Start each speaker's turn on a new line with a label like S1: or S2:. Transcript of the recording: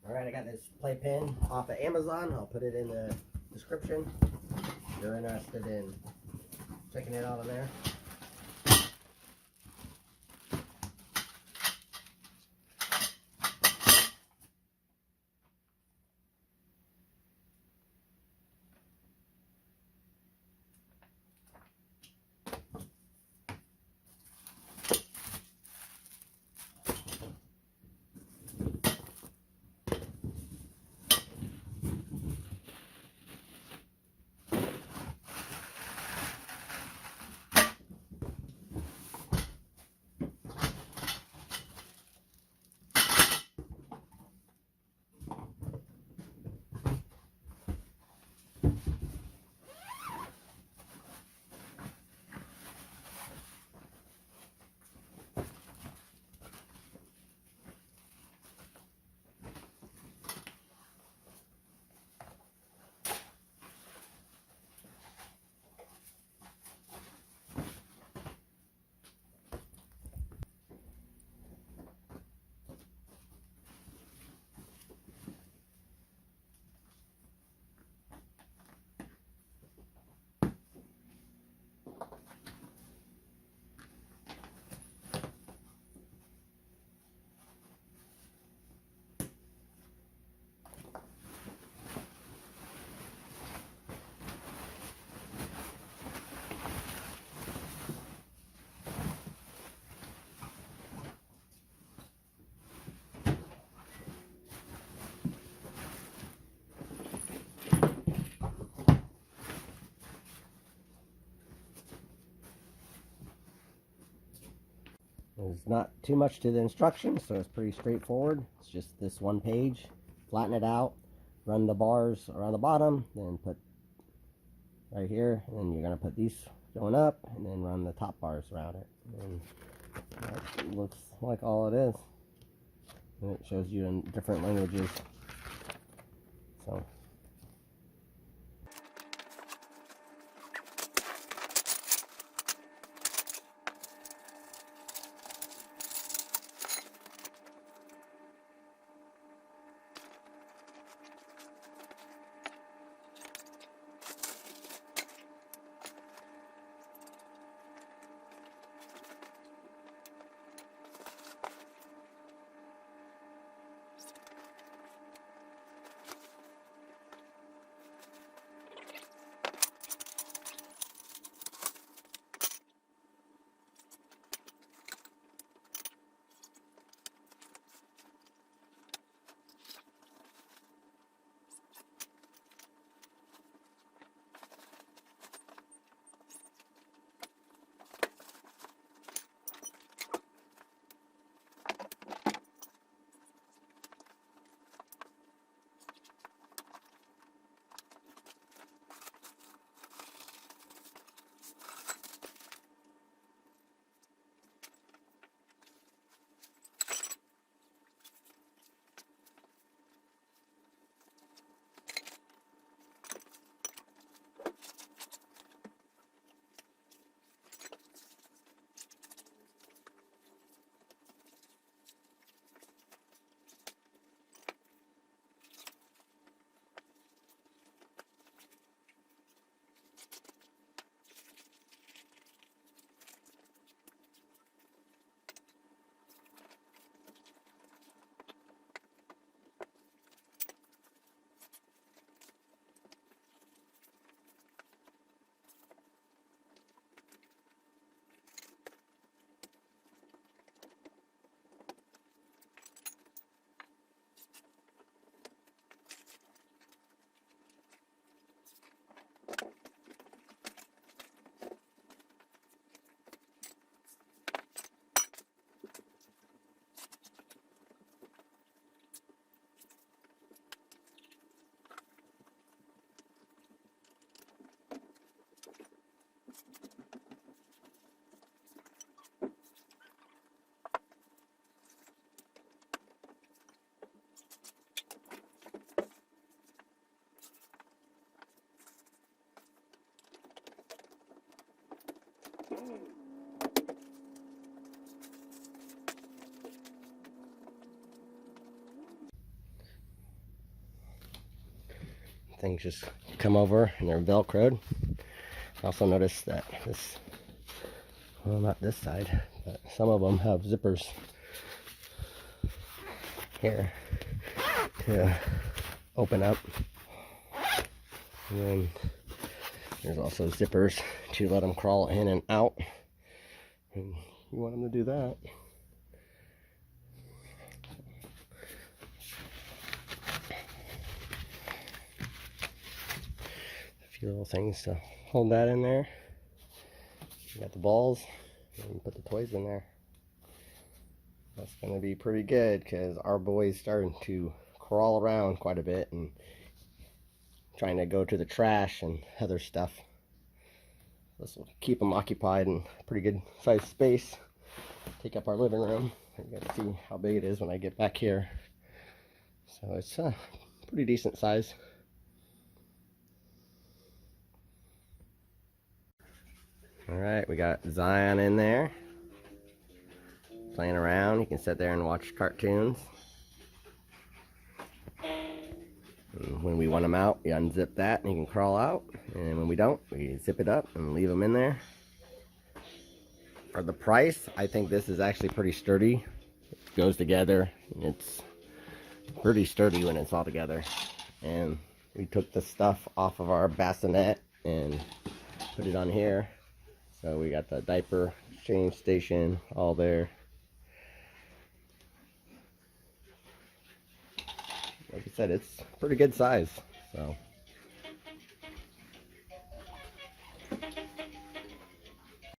S1: Alright, I got this Playpen off of Amazon. I'll put it in the description if you're interested in checking it out on there. There's not too much to the instructions, so it's pretty straightforward. It's just this one page. Flatten it out, run the bars around the bottom, then put right here, and then you're going to put these going up, and then run the top bars around it. And that looks like all it is. And it shows you in different languages. So. things just come over and they're velcroed. I also noticed that this, well, not this side, but some of them have zippers here to open up. And then there's also zippers to let them crawl in and out. And you want them to do that. A few little things to hold that in there. You got the balls, and you put the toys in there. That's going to be pretty good because our boy's starting to crawl around quite a bit and trying to go to the trash and other stuff. This will keep them occupied in a pretty good sized space. Take up our living room. You guys see how big it is when I get back here. So it's a pretty decent size. Alright, we got Zion in there playing around. He can sit there and watch cartoons. And when we want him out, we unzip that and he can crawl out. And when we don't, we zip it up and leave him in there. For the price, I think this is actually pretty sturdy. It goes together. It's pretty sturdy when it's all together. And we took the stuff off of our bassinet and put it on here. So we got the diaper change station all there. Like I said, it's pretty good size. So